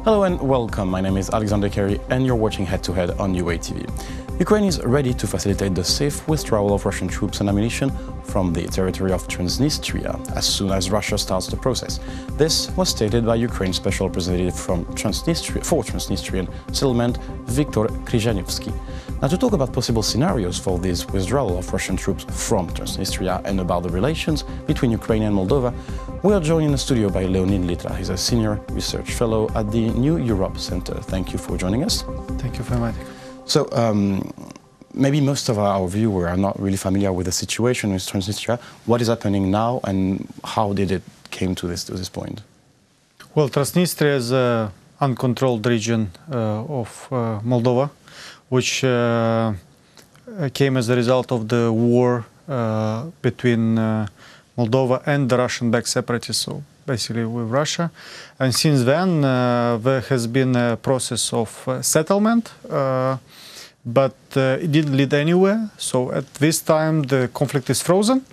Hello and welcome, my name is Alexander Kerry and you're watching Head to Head on UATV. Ukraine is ready to facilitate the safe withdrawal of Russian troops and ammunition from the territory of Transnistria as soon as Russia starts the process. This was stated by Ukraine's special representative from Transnistrian settlement, Viktor Kryzhanivsky. Now, to talk about possible scenarios for this withdrawal of Russian troops from Transnistria and about the relations between Ukraine and Moldova, we are joined in the studio by Leonid Litra. He's a senior research fellow at the New Europe Center. Thank you for joining us. Thank you for inviting. So, maybe most of our viewers are not really familiar with the situation with Transnistria. What is happening now and how did it came to this point? Well, Transnistria is an uncontrolled region of Moldova, which came as a result of the war between Moldova and the Russian-backed separatists, so basically with Russia. And since then, there has been a process of settlement, but it didn't lead anywhere. So at this time, the conflict is frozen.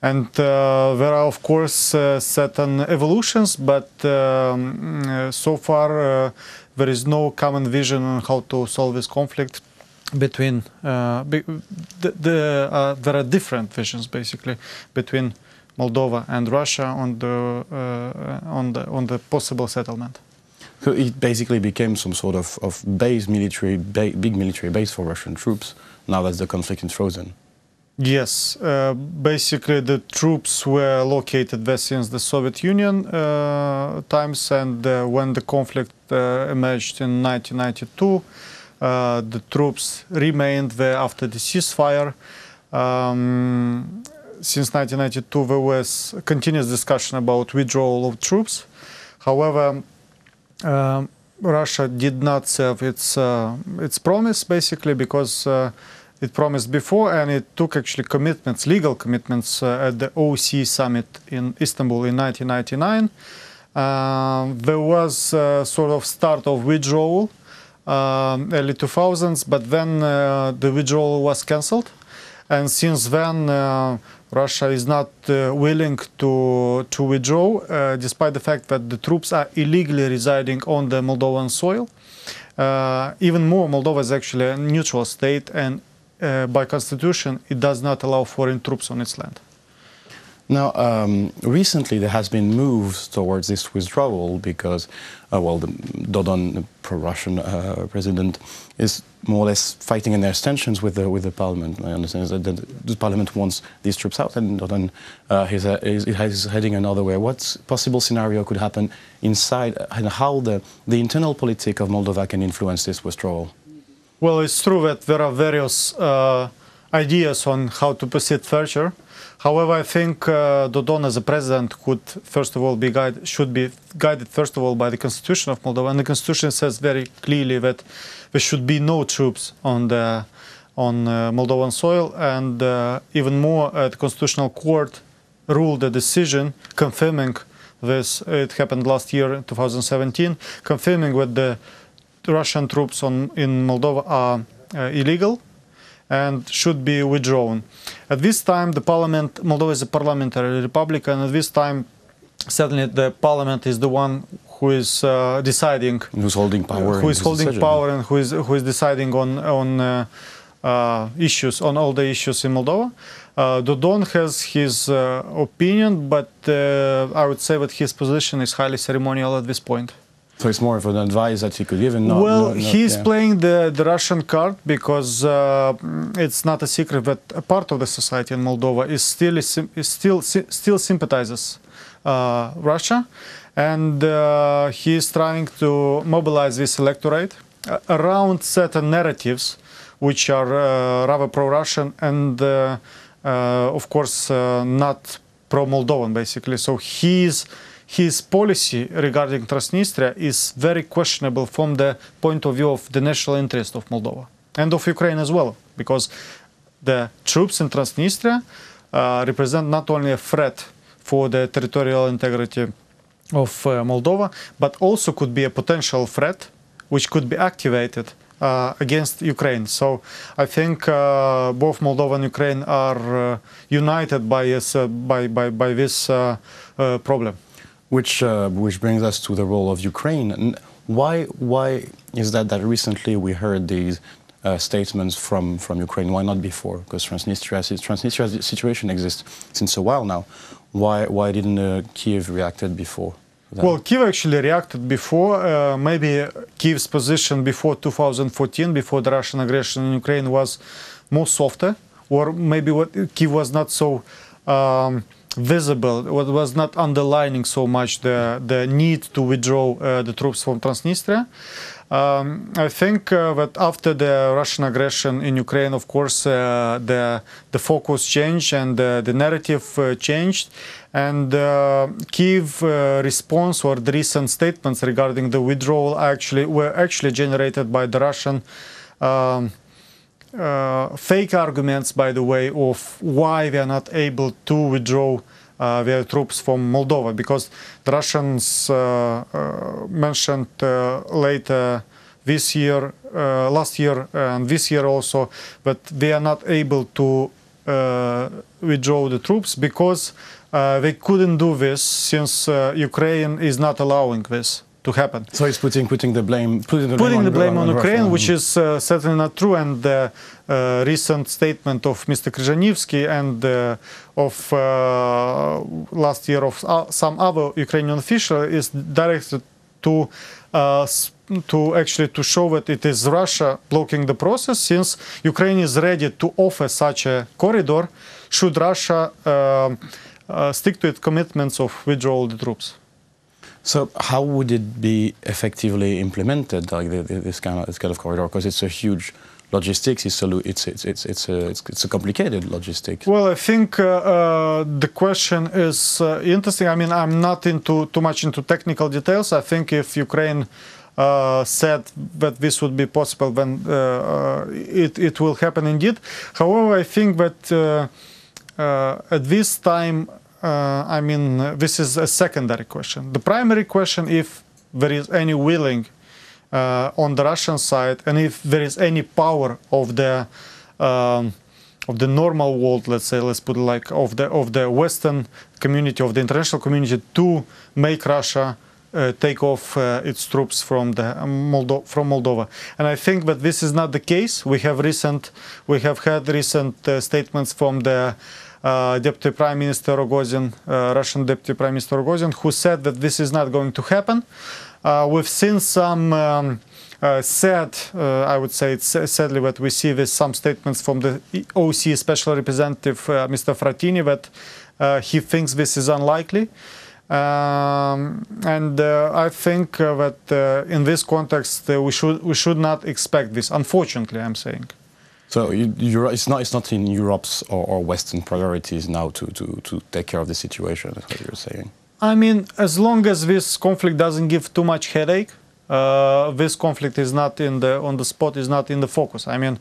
And there are, of course, certain evolutions, but so far there is no common vision on how to solve this conflict between there are different visions basically between Moldova and Russia on the possible settlement. So it basically became some sort of big military base for Russian troops now that the conflict is frozen. Yes, basically the troops were located there since the Soviet Union times, and when the conflict emerged in 1992, the troops remained there after the ceasefire. Since 1992, there was continuous discussion about withdrawal of troops. However, Russia did not serve its promise, basically, because it promised before, and it took actually commitments, legal commitments, at the OSCE summit in Istanbul in 1999. There was sort of start of withdrawal, early 2000s, but then the withdrawal was cancelled. And since then, Russia is not willing to withdraw, despite the fact that the troops are illegally residing on the Moldovan soil. Even more, Moldova is actually a neutral state, and by constitution, it does not allow foreign troops on its land. Now, recently there has been moves towards this withdrawal because, well, the Dodon, pro-Russian president, is more or less fighting in their tensions with the parliament. I understand that the parliament wants these troops out, and Dodon is heading another way. What possible scenario could happen inside, and how the internal politics of Moldova can influence this withdrawal? Well, it's true that there are various ideas on how to proceed further. However, I think Dodon as a president could, first of all, should be guided, first of all, by the constitution of Moldova. And the constitution says very clearly that there should be no troops on Moldovan soil. And even more, the Constitutional Court ruled a decision confirming this. It happened last year, 2017, confirming that the Russian troops in Moldova are illegal and should be withdrawn. At this time, the parliament, Moldova is a parliamentary republic, and at this time, certainly the parliament is the one who is deciding, who's holding power, and who is deciding on issues, on all the issues in Moldova. Dodon has his opinion, but I would say that his position is highly ceremonial at this point. So it's more of an advice that he could give, and he's playing the Russian card because it's not a secret that a part of the society in Moldova still sympathizes Russia, and he is trying to mobilize this electorate around certain narratives which are rather pro-Russian and, of course, not pro-Moldovan, basically. So his policy regarding Transnistria is very questionable from the point of view of the national interest of Moldova and of Ukraine as well, because the troops in Transnistria represent not only a threat for the territorial integrity of Moldova, but also could be a potential threat which could be activated against Ukraine. So I think both Moldova and Ukraine are united by this problem. Which brings us to the role of Ukraine. Why is that recently we heard these statements from Ukraine? Why not before? Because Transnistria's situation exists since a while now. Why didn't Kyiv reacted before? Well, Kyiv actually reacted before. Maybe Kyiv's position before 2014, before the Russian aggression in Ukraine, was more softer, or maybe Kyiv was not so visible, was not underlining so much the need to withdraw the troops from Transnistria. I think that after the Russian aggression in Ukraine, of course, the focus changed and the narrative changed. And Kyiv response, or the recent statements regarding the withdrawal, were actually generated by the Russian fake arguments, by the way, of why they are not able to withdraw their troops from Moldova, because the Russians mentioned later this year, last year and this year also, that they are not able to withdraw the troops because they couldn't do this since Ukraine is not allowing this to happen. So it's putting the blame on Ukraine, which is certainly not true. And the recent statement of Mr. Kryzhanivsky and of last year of some other Ukrainian official is directed to actually show that it is Russia blocking the process, since Ukraine is ready to offer such a corridor should Russia stick to its commitments of withdrawal the troops. So how would it be effectively implemented, like this kind of corridor? Because it's a huge logistics. It's a complicated logistic. Well, I think the question is interesting. I mean, I'm not too much into technical details. I think if Ukraine said that this would be possible, then it will happen indeed. However, I think that at this time, I mean, this is a secondary question. The primary question, if there is any willing on the Russian side, and if there is any power of the normal world, let's say, let's put it like of the Western community, of the international community, to make Russia take off its troops from Moldova. And I think that this is not the case. We have had recent statements from the Deputy Prime Minister Rogozin, Russian Deputy Prime Minister Rogozin, who said that this is not going to happen. We've seen some I would say it's sadly that we see this, some statements from the OSCE Special Representative Mr. Frattini, that he thinks this is unlikely. And I think that in this context we should not expect this, unfortunately, I'm saying. So it's not in Europe's or Western priorities now to take care of the situation, is what you're saying? I mean, as long as this conflict doesn't give too much headache, this conflict is not on the spot, is not in the focus. I mean,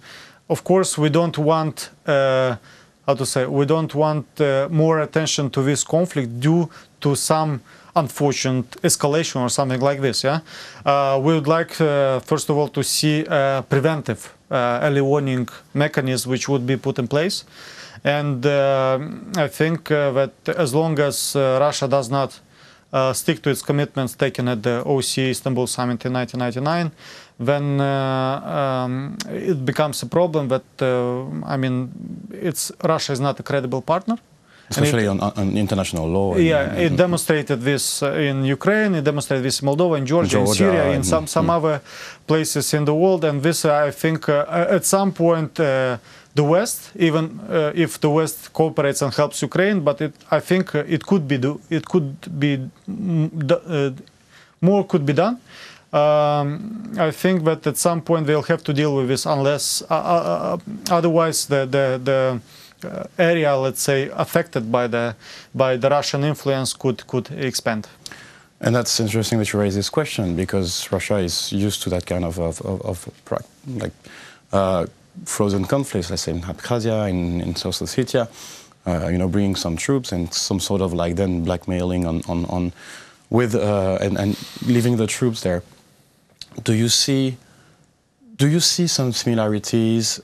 of course, we don't want we don't want more attention to this conflict due to some unfortunate escalation or something like this. Yeah, we would like first of all to see a preventive early warning mechanism which would be put in place, and I think that as long as Russia does not stick to its commitments taken at the OSCE Istanbul summit in 1999, then it becomes a problem that I mean, Russia is not a credible partner. Especially on international law. Yeah, it demonstrated this in Ukraine, it demonstrated this in Moldova, in Georgia, in Syria, in some other places in the world. And this, I think, at some point, the West, even if the West cooperates and helps Ukraine, but I think more could be done. I think that at some point they'll have to deal with this, unless otherwise the area, let's say, affected by the Russian influence could expand. And that's interesting that you raise this question, because Russia is used to that kind of frozen conflicts, let's say in Abkhazia, in South Ossetia, you know, bringing some troops and some sort of like then blackmailing and leaving the troops there. Do you see some similarities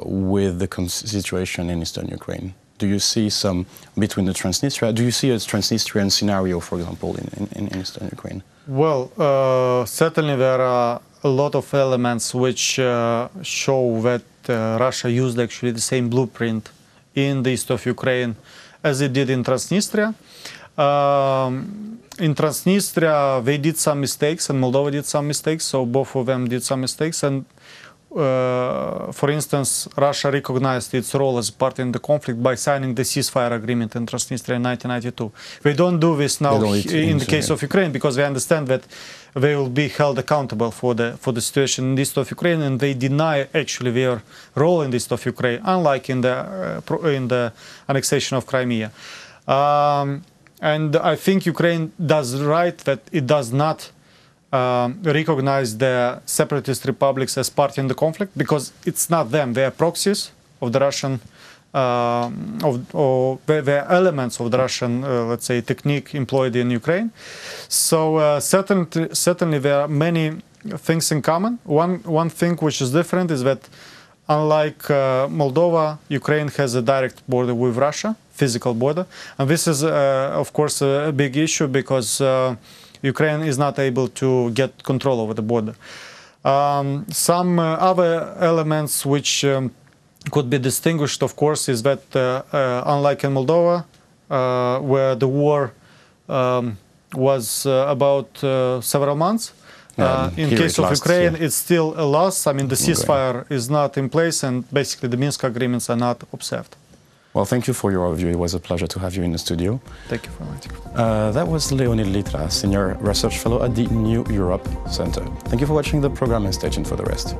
with the situation in eastern Ukraine? Do you see some between the Transnistria? Do you see a Transnistrian scenario, for example, in eastern Ukraine? Well, certainly there are a lot of elements which show that Russia used actually the same blueprint in the east of Ukraine as it did in Transnistria. In Transnistria, they did some mistakes, and Moldova did some mistakes, so both of them did some mistakes. And for instance, Russia recognized its role as a party in the conflict by signing the ceasefire agreement in Transnistria in 1992. They don't do this now in the case of Ukraine, because they understand that they will be held accountable for the situation in the east of Ukraine, and they deny actually their role in the east of Ukraine, unlike in the annexation of Crimea. And I think Ukraine does right that it does not recognize the separatist republics as party in the conflict, because it's not them. They are proxies of the Russian, they are elements of the Russian, let's say, technique employed in Ukraine. So certainly there are many things in common. One thing which is different is that unlike Moldova, Ukraine has a direct border with Russia, physical border. And this is, of course, a big issue, because Ukraine is not able to get control over the border. Some other elements which could be distinguished, of course, is that unlike in Moldova, where the war was about several months, in case of Ukraine, it's still a loss. I mean, the ceasefire is not in place, and basically the Minsk agreements are not observed. Well, thank you for your overview. It was a pleasure to have you in the studio. Thank you very much. That was Leonid Litra, Senior Research Fellow at the New Europe Center. Thank you for watching the program, and stay tuned for the rest.